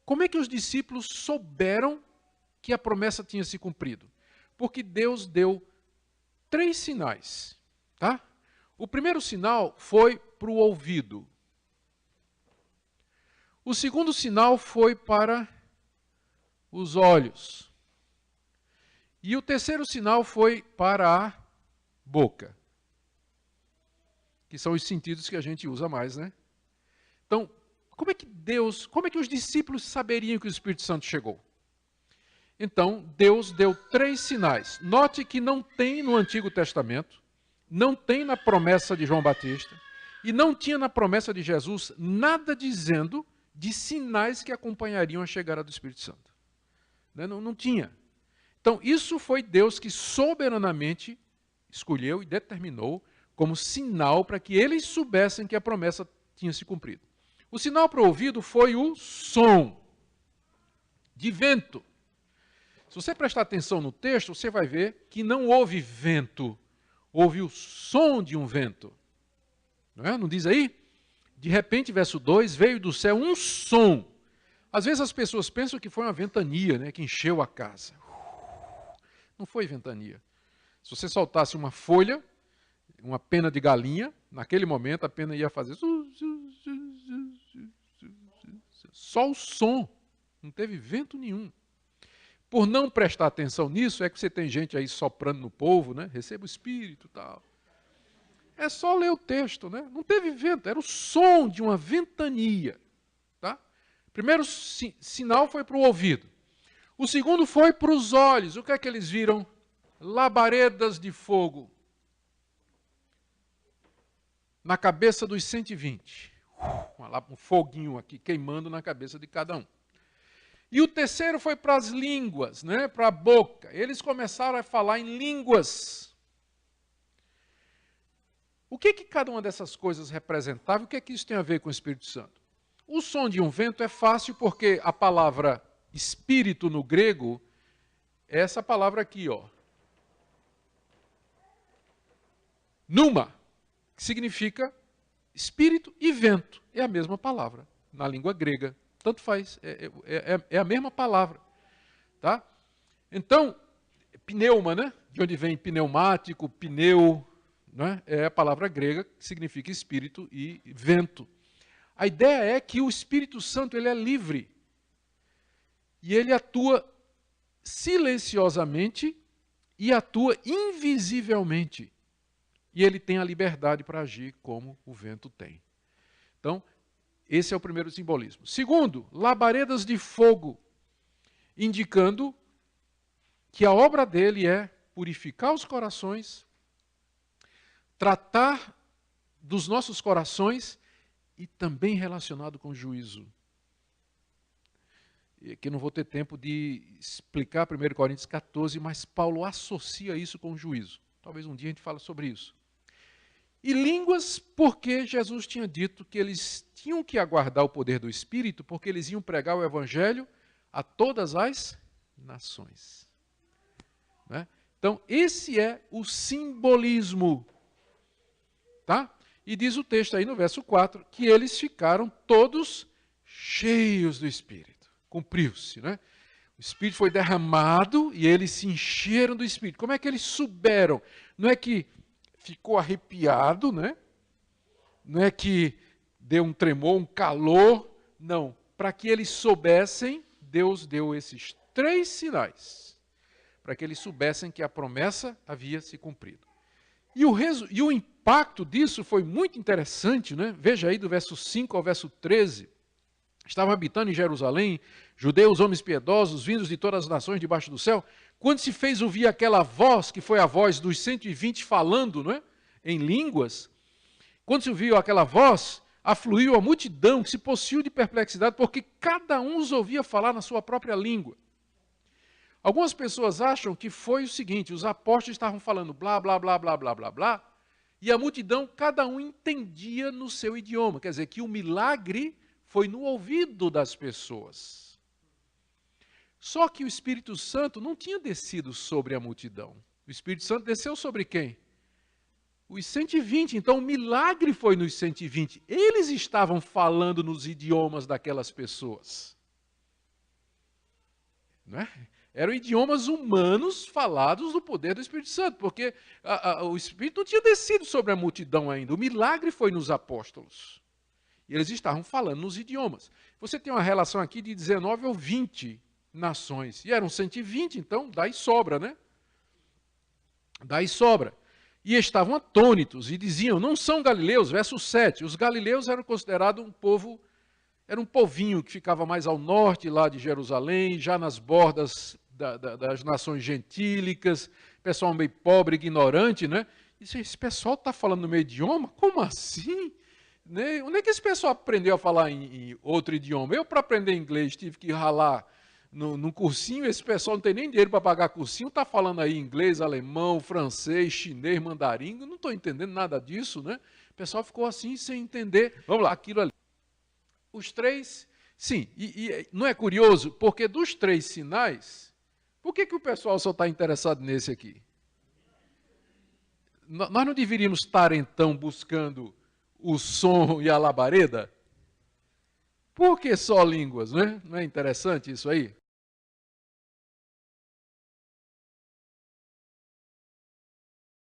como é que os discípulos souberam que a promessa tinha se cumprido? Porque Deus deu 3 sinais, tá? O primeiro sinal foi para o ouvido. O segundo sinal foi para os olhos. E o terceiro sinal foi para a boca. Que são os sentidos que a gente usa mais, né? Então, como é que os discípulos saberiam que o Espírito Santo chegou? Então, Deus deu 3 sinais. Note que não tem no Antigo Testamento, não tem na promessa de João Batista, e não tinha na promessa de Jesus nada dizendo de sinais que acompanhariam a chegada do Espírito Santo. Não tinha. Então, isso foi Deus que soberanamente escolheu e determinou como sinal para que eles soubessem que a promessa tinha se cumprido. O sinal para o ouvido foi o som de vento. Se você prestar atenção no texto, você vai ver que não houve vento, houve o som de um vento. Não diz aí? De repente, verso 2, veio do céu um som. Às vezes as pessoas pensam que foi uma ventania, né, que encheu a casa. Não foi ventania. Se você soltasse uma folha, uma pena de galinha, naquele momento a pena ia fazer só o som, não teve vento nenhum. Por não prestar atenção nisso, é que você tem gente aí soprando no povo, né? Receba o Espírito e tal. É só ler o texto, né? Não teve vento, era o som de uma ventania. Tá? Primeiro sinal foi para o ouvido. O segundo foi para os olhos. O que é que eles viram? Labaredas de fogo na cabeça dos 120. Um foguinho aqui queimando na cabeça de cada um. E o terceiro foi para as línguas, né? Para a boca. Eles começaram a falar em línguas. O que cada uma dessas coisas representava? O que isso tem a ver com o Espírito Santo? O som de um vento é fácil porque a palavra espírito no grego é essa palavra aqui, ó. Pneuma, que significa espírito e vento. É a mesma palavra na língua grega. Tanto faz, é a mesma palavra. Tá? Então, pneuma, né? De onde vem pneumático, pneu, né? É a palavra grega que significa espírito e vento. A ideia é que o Espírito Santo ele é livre. E ele atua silenciosamente e atua invisivelmente. E ele tem a liberdade para agir como o vento tem. Então, esse é o primeiro simbolismo. Segundo, labaredas de fogo, indicando que a obra dele é purificar os corações, tratar dos nossos corações e também relacionado com juízo. Que não vou ter tempo de explicar 1 Coríntios 14, mas Paulo associa isso com juízo. Talvez um dia a gente fale sobre isso. E línguas, porque Jesus tinha dito que eles tinham que aguardar o poder do Espírito, porque eles iam pregar o Evangelho a todas as nações. Né? Então, esse é o simbolismo. Tá? E diz o texto aí no verso 4, que eles ficaram todos cheios do Espírito. Cumpriu-se, né? O Espírito foi derramado e eles se encheram do Espírito. Como é que eles souberam? Não é que ficou arrepiado, né? Não é que deu um tremor, um calor. Não. Para que eles soubessem, Deus deu esses 3 sinais. Para que eles soubessem que a promessa havia se cumprido. E o impacto disso foi muito interessante, né? Veja aí do verso 5 ao verso 13. Estavam habitando em Jerusalém, judeus, homens piedosos, vindos de todas as nações debaixo do céu. Quando se fez ouvir aquela voz, que foi a voz dos 120 falando, não é? Em línguas, quando se ouviu aquela voz, afluiu a multidão que se possuiu de perplexidade, porque cada um os ouvia falar na sua própria língua. Algumas pessoas acham que foi o seguinte, os apóstolos estavam falando blá, blá, blá, blá, blá, blá, blá, e a multidão, cada um entendia no seu idioma. Quer dizer, que o milagre foi no ouvido das pessoas. Só que o Espírito Santo não tinha descido sobre a multidão. O Espírito Santo desceu sobre quem? Os 120. Então o milagre foi nos 120. Eles estavam falando nos idiomas daquelas pessoas. Não é? Eram idiomas humanos falados no poder do Espírito Santo, porque o Espírito não tinha descido sobre a multidão ainda. O milagre foi nos apóstolos. E eles estavam falando nos idiomas. Você tem uma relação aqui de 19 ou 20 nações. E eram 120, então daí sobra, né? Daí sobra. E estavam atônitos e diziam, não são galileus, verso 7. Os galileus eram considerados um povo, era um povinho que ficava mais ao norte lá de Jerusalém, já nas bordas das nações gentílicas, pessoal meio pobre, ignorante, né? E esse pessoal está falando no meu idioma? Como assim? Né? Onde é que esse pessoal aprendeu a falar em outro idioma? Eu, para aprender inglês, tive que ralar no cursinho. Esse pessoal não tem nem dinheiro para pagar cursinho, está falando aí inglês, alemão, francês, chinês, mandarim. Eu não estou entendendo nada disso, né? O pessoal ficou assim, sem entender. Vamos lá, aquilo ali. Os três, sim, e não é curioso? Porque dos 3 sinais, por que o pessoal só está interessado nesse aqui? Nós não deveríamos estar, então, buscando o som e a labareda? Por que só línguas, né? Não é interessante isso aí?